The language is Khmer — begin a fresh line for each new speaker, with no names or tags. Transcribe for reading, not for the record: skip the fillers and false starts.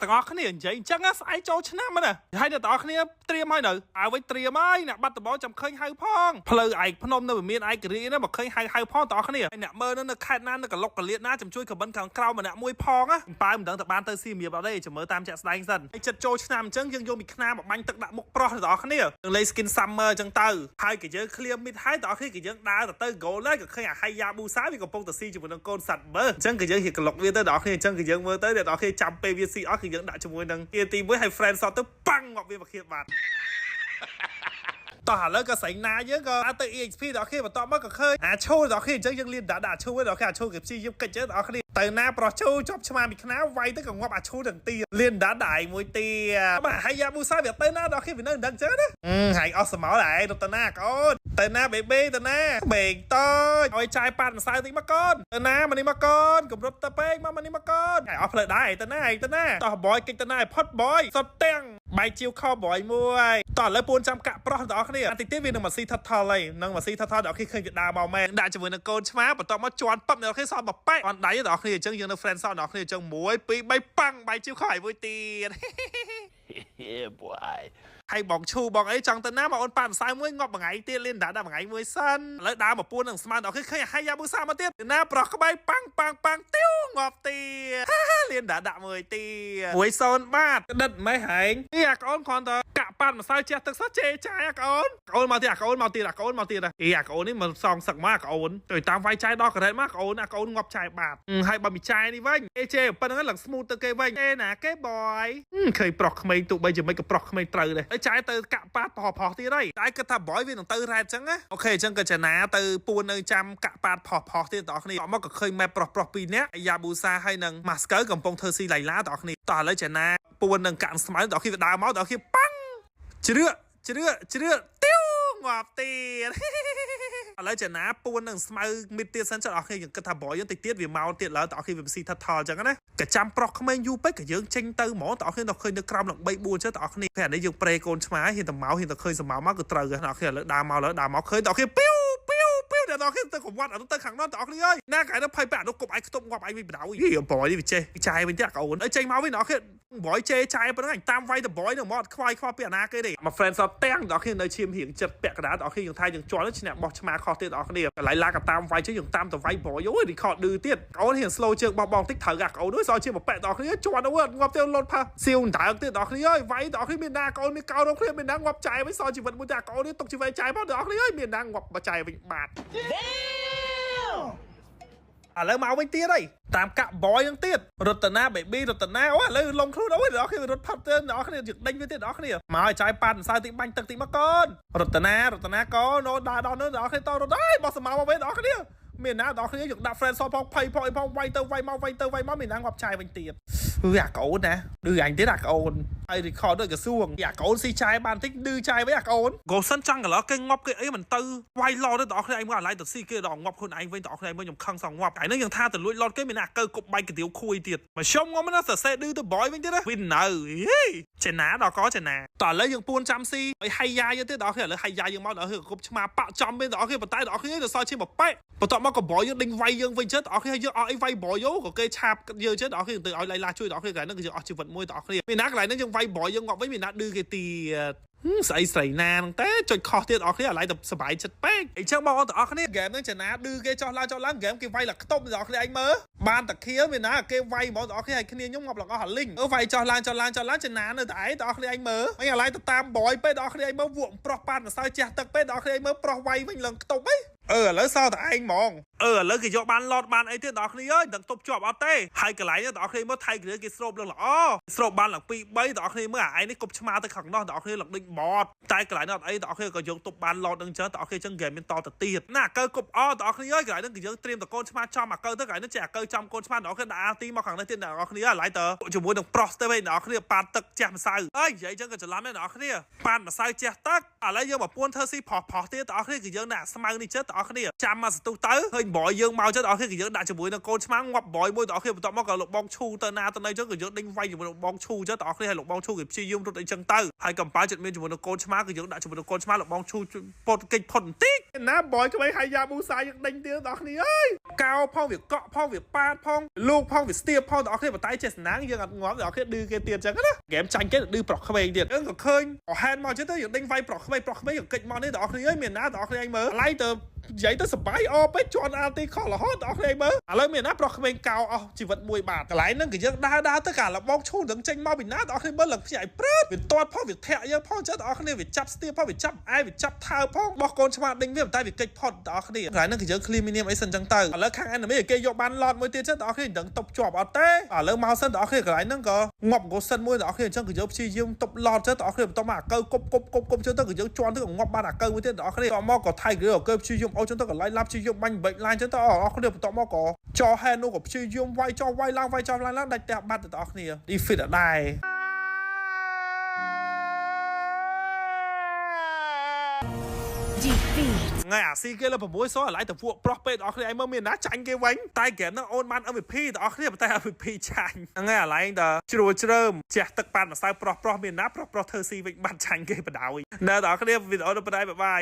ទាំងអស់គ្នានិយាយអញ្ចឹងស្អែកចូលឆ្នាំណាហើយអ្នកទាំងអស់គ្នាត្រៀមហើយនៅឲ្យវិញត្រៀមហើយអ្នកបាត់ដំបងចាំឃើញហៅផងផ្លូវឯកភ្នំនៅមានឯករាជ្យណាមកឃើញហៅផងទាំងអស់គ្នាហើយអ្នកមើលនៅខេត្តណានៅកលុកកលៀតណាចាំជួយខមមិនខាងក្រៅម្នាក់មួយផងណាប៉ាមិនដឹងតើបានទៅស៊ីមៀបអត់ទេចាំមើលតាមចាក់ស្ដែងសិនហើយចិត្តចូលឆ្នាំអញ្ចឹងយើងយកមីខ្នាមកបាញ់ទឹកដាក់មុខប្រុសទាំងអស់គ្នានឹងលេង skin summer អញ្ចឹងទៅហើយក៏យើងឃ្លាមមិត្តហើយទាំងអស់គ្នាក៏យើងដើរទៅ goal ហើយក៏ឃើញអាហៃយ៉ាប៊ូសាវាកំពុងតែស៊ីជាមួយនឹងកូនសត្វមើលអញ្ចឹងក៏យើងហៀកកលុកវាទៅទាំងអស់គ្នាអញ្ចឹងក៏យើងមើលទៅទាំងអស់គ្នាចាំពេលវាស៊ីអស់គឺយើងដាក់ជាមួយនឹងជាទី1ហើយ friend សតទៅប៉ាំងងាប់វាមកឃៀបបាត់តោះឥឡូវក៏ស្រីណាយើងក៏ទៅ EXP ដល់គ្នាបន្ទាប់មកក៏ឃើញអាឈូដល់គ្នាអញ្ចឹងយើងលៀនដាក់ឈូដល់គ្នាអាឈូគេព្យាយាមកិច្ចដល់គ្នាទៅណាប្រុសឈូជាប់ឆ្មាមីខ្នាវាយទៅក៏ងាប់អាឈូទាំងទីលៀនដាក់ដៃមួយទីបាទហើយយ៉ាប៊ូសាវាទៅណាដល់គ្នាវានៅដឹងអញ្ចឹងណាហើយអស់សមោលដែរទៅណាកូនទៅណាបេបេទៅណាបេងតូចឲ្យចាយប៉ាត់ម្សៅតិចមកកូនទៅណាមកនេះមកកូនកម្រិតទៅពេកមកនេះមកកូនហើយអស់ផ្លូវដែរទៅណាតោះបយកិច្ចទៅណាឲ្យផុតបយសុតទាំងបាយជាវខបយមួយតោះឥឡូវពួនចាំកាក់ប្រុសដល់គ្នាអាតិចទៀតវានឹងមកស៊ីថថលហើយនឹងមកស៊ីថថលដល់គ្នាឃើញវាដើរមកមែនដាក់ជាមួយនឹងកូនឆ្មាបន្ទាប់មកជន់ប៉ឹបដល់គ្នាសល់មកប៉ែអនដៃដល់គ្នាអញ្ចឹងយើងនៅ friend សល់ដល់គ្នាអញ្ចឹង1 2 3ប៉ាំងបាយជាវខឲ្យមួយទៀត
Yeah boy
ហើយបងឈូបងអីចង់ទៅណាមកអូនប៉ាម្សៅមួយងាប់មួយថ្ងៃទៀតលៀនដាក់មួយថ្ងៃមួយសិនឥឡូវដើរមកពួននឹងស្មានដល់ឃើញហើយយ៉ាប៊ូសាមកទៀតណាប្រុសក្បែរប៉ាំងទៀវងាប់ទៀតលៀនដាក់មួយទៀត1-0បាទដិតម៉េះហែងនេះអាកូនគ្រាន់តែកាក់ប៉ាត់ម្សៅជះទឹកសុទ្ធជេរចាយអាកូនមកទៀតអាកូនមកទៀតអាកូននេះមិនសងសឹកមកអាកូនទៅតាមវាយចាយដល់កន្លែងមកអាកូនងាប់ចាយបាត់ហើយបើមីចាយនេះវិញជេរប៉ុណ្្នឹងឡើងស្មូតទៅគេវិញណាគេបយឃើញប្រុសក្មេងទូបីជាមិនក៏ប្រុសក្មេងត្រូវដែរចាយទៅកាក់ប៉ាត់ផុសទៀតហើយតែគិតថាបយវានឹងទៅរ៉ែតអញ្ចឹងណាអូខេអញ្ចឹងក៏ចំណាទៅពួននៅចាំកាក់ប៉ាត់ផុសទៀតបងប្អូនមកក៏ឃើញម៉ែប្រុស2នាក់យ៉ាប៊ូសាហើយនឹងម៉ាស្កូកំពុងធ្វើស៊ីឡៃឡាបងប្អូនតោះឥឡូវចំណាពួននឹងកាក់ស្មៅបងប្អូនវាដើរមកបងប្អូនប៉ាំងជ្រឿទៀវងាប់ទៀតឥឡូវចំណាពួននឹងស្មៅមីតទៀតសិនចុះបងប្អូនយើងគិតថាបយយើងតិចទៀតវាមកទៀតឡើយបងប្អូនវាស៊ីថថលអញ្ចឹងណាក៏ចាំប្រុសក្មេងយូរពេកក៏យើងចេញទៅហ្មងបងប្អូនឃើញនៅក្រោមឡើង3 4ចឹងបងប្អូនពេលអានេះយើងប្រេកូនឆ្មាហ៊ានតែមកហ៊ានតែឃើញសម្ៅមកក៏ត្រូវបងប្អូនឥឡូវដើរមកឃើញបងប្អូនតែដល់គេទៅកវត្តអត់ទៅខាងនោះបងប្អូនអើយណាកាយទៅភ័យបែអនុគប់ឯងខ្ទប់ងាប់ឯងវិញបដៅយីបយនេះវាចេះចាយវិញទៀតកូនអើចេញមកវិញបងប្អូនបយចេចាយប៉ុណ្ណឹងអញតាមវាយទៅបយនឹងមកអត់ខ្វាយពីអាណាគេទេមក friend សតទាំងបងប្អូននៅឈាមរៀងចិត្តពាក់កណ្ដាលបងប្អូនយើងថាយើងជន់ឈ្នះបោះឆ្មាខុសទៀតបងប្អូនកន្លែងឡាក៏តាមវាយជិះយើងតាមទៅវាយបយអូយរីខតឌឺទៀតកូនរៀង slow ជើងបោះបងតិចត្រូវអាកូនអើយសល់ជាមកប៉ែបងប្អូនជន់អើយងាប់ទៅលុតផាសៀវដើទៀតបងប្អូនអើយវាយបងប្អូនមានណាកូនមានកោនក្នុងគ្នាមានណាងាប់ចាយវិញសល់ជីវិតមួយតែកូននេះទុកជីវិតចាយមកបងប្អូនអើយមានណាងាប់បចាយវិញបាត់ឥឡូវមកវិញទៀតហើយតាមកាក់បយនឹងទៀតរតនាបេប៊ីរតនាអូឥឡូវលងខ្លួនអូយដល់គ្នារត់ផាត់ទៅដល់គ្នាយើងដេញវាទៀតដល់គ្នាមកឲ្យចាយប៉ាត់ម្សៅតិចបាញ់ទឹកតិចមកកូនរតនាកូនអូដើរដល់នោះដល់គ្នាតរត់ហើយបោះសម្ៅមកវិញដល់គ្នាមានណាដល់គ្នាយើងដាក់ friend សផងភ័យផងវាយទៅវាយមកមានណាងាប់ចាយវិញទៀតអាកូនណាឌឺអញទៀតអាកូនហើយ record ដូចកសួងអាកូនស៊ីចាយបានតិចឌឺចាយវិញអាកូនកូនសិនចង់កន្លោះគេងាប់គេអីមិនទៅវាយឡទៅដល់គ្នាឯងមកអាឡៃទៅស៊ីគេដល់ងាប់ខ្លួនឯងវិញដល់គ្នាឯងមកខ្ញុំខឹងសងងាប់តែនឹងយើងថាទៅលួចឡគេមានអាកើគប់បាយកដៀវខួយទៀតមកខ្ញុំងំណាសរសេរឌឺទៅបយវិញទៀតណាវិញនៅចេណាដល់កចេណាតោះឥឡូវយើងពួនចាំស៊ីឲ្យហៃយ៉ាយើងទៀតដល់គ្នាឥឡូវហៃយ៉ាយើងមកដល់គ្នាគប់ឆ្មាប៉ចំវិញដល់គ្នាប៉ុន្តែដល់គ្នាទៅសល់ជាមកប៉ែបន្ទាប់មកក៏បយយើងដេញវាយយើងវិញចិត្តដល់គ្នាយើងអត់អីវាយបយក៏គេឆាបយើងចិត្តដល់គ្នាទៅឲ្យឡៃឡាជួយដល់គ្នាកន្លែងហ្នឹងគឺយើងអស់ជីវិតមួយដល់គ្នាមានណាកន្លែងហ្នឹងយើងវាយបយយើងងាប់វិញមានណាឌឺគេទៀតស្អីណាហ្នឹងតែចុចខុសទៀតអស់គ្នាឥឡូវទៅសบายចិត្តពេកអញ្ចឹងបងប្អូនទាំងអស់គ្នាហ្គេមហ្នឹងចំណាឌឺគេចោះឡើងហ្គេមគេវាយឡើងខ្ទប់ដល់គ្នាឯងមើលបានតាខៀវមានណាគេវាយហ្មងដល់គ្នាឲ្យគ្នាខ្ញុំងាប់ឡើងអស់អាលីងវាយចោះឡើងចំណានៅតែឯងដល់គ្នាឯងមើលអញឥឡូវទៅតាមបយពេកដល់គ្នាឯងមើលវក់ប្រុសប៉ាត់ម្សៅជះទឹកពេកដល់គ្នាឯងមើលប្រុសវាយវិញឡើងខ្ទប់ហីឥឡូវសល់តែឯងហ្មងឥឡូវគេយកបានឡតបានអីទៀតដល់គ្នាអើយដឹងទប់ជាប់អត់ទេហើយកន្លែងដល់គ្នាមើលថៃគ្រឿងគេស្រូបឡើងល្អស្រូបបានឡើង2 3ដល់គ្នាមើលអាឯងនេះគប់ឆ្មាទៅខាងនោះដល់គ្នាឡើងដូចបតតែកន្លែងនោះអត់អីដល់គ្នាក៏យកទប់បានឡតនឹងចឹងដល់គ្នាចឹងហ្គេមមានតទៅទៀតណាកើគប់ដល់គ្នាអើយកន្លែងនោះគេយើងត្រៀមតកូនឆ្មាចំអាកើទៅកន្លែងនោះចេះអាកើចំកូនឆ្មាដល់គ្នាដាក់អាទីមកខាងនេះទៀតដល់គ្នាឥឡូវទៅជាមួយនឹងប្រុសទៅវិញដល់គ្នាប៉ាត់ទឹកជះម្សៅអើយនិយាយចឹងក៏ច្រឡំដែរដល់គ្នាប៉ាត់ម្សៅជះទឹកឥឡូវយើងមកពួនធ្វើស៊ីផុសទៀតដល់គ្នាគឺយើងដាក់ស្មៅនេះចិត្តដល់គ្នាចាំមកសន្ទុះទៅឃើញ บอยយើងមកចឹងដល់គ្នាគឺយើងដាក់ជាមួយនឹងកូនឆ្មាងងាប់បយមួយដល់គ្នាបន្ទាប់មកក៏លោកបងឈូទៅណាទៅណីចឹងគឺយើងដេញវាយជាមួយលោកបងឈូចឹងដល់គ្នាហើយលោកបងឈូគឺព្យាយាមរត់អីចឹងទៅហើយកំប៉ាចិត្តមានជាមួយនឹងកូនឆ្មាគឺយើងដាក់ជាមួយនឹងកូនឆ្មាលោកបងឈូពតកិច្ចផុតបន្តិចណាបយក្មេងហើយយ៉ាប៊ូសាយើងដេញទៀតដល់គ្នាអើយកោផងវាកក់ផងវាប៉ាតផងលោកផងវាស្ទាបផងដល់គ្នាបតែចេះស្នាងយើងអត់ងាប់ដល់គ្នាឌឺគេទៀតចឹងណាហ្គេមចាញ់គេឌឺប្រុសក្មេងទៀតយើងក៏ឃើញអហែនមកចឹងទៅយើងដេញវាយប្រុសក្មេងយើងកិច្ចមកនេះដល់គ្នាអើយមានណាដល់គ្នាឯងមើលឡៃទៅនិយាយទៅសបាយអពេកជន់អាទីខលរហូតដល់គ្នាមើលឥឡូវមានណាប្រុសក្មេងកោអស់ជីវិត1បាតកន្លែងហ្នឹងគឺយើងដើរទៅកាលបងឈូនឹងចេញមកពីណាដល់គ្នាមើលឡើងខ្ជាយព្រឹតវាទាត់ផងវាធាក់យើងផងចឹងដល់គ្នាវាចាប់ស្ទាបផងវាចាប់អាយវាចាប់ថើផងបោះកូនឆ្មាដេញវាតែវាកិច្ចផុតដល់គ្នាកន្លែងហ្នឹងគឺយើងឃ្លីមីនីមអីសិនចឹងទៅឥឡូវខាង enemy គេយកបានឡតមួយទៀតចឹងដល់គ្នាមិនដឹងតុបជាប់អត់ទេឥឡូវមកសិនដល់គ្នាកន្លែងហ្នឹងក៏ងាប់កូសិនមួយដល់គ្នាអញ្ចឹងគឺយើងព្យាយាមតុបឡតចឹងដល់គ្នាបន្ទាប់មកអាកើគប់ចឹងទៅគឺយើងជន់ទៅងាប់បានអាកើមួយទៀតដល់គ្នាតមកក៏ថៃគឺកើព្យាយាមអូចឹងទៅកន្លែងឡាប់ព្យាយាមបាញ់បែកឡាញចឹងទៅអស់គ្នាបន្ទាប់មកក៏ចោហែននោះក៏ព្យាយាមវាយចោវាយឡើងដាច់ផ្ទះបាត់ទៅដល់គ្នា defeat អត់ដែរ ថ្ងៃអាស៊ីគេលើ6សោះឥឡូវទៅពួកប្រុសពេកដល់គ្នាឯងមើលមានណាចាញ់គេវិញតែហ្គេមហ្នឹងអូនបាន MVP ដល់គ្នាតែ MVP ចាញ់ថ្ងៃអាឡែងតជ្រួលជ្រើមជះទឹកប៉ាត់ម្សៅប្រុសមានណាប្រុសធ្វើស៊ីវិញបាត់ចាញ់គេបដ ாய் ណែដល់គ្នាវីដេអូទៅបដ ாய்បាយ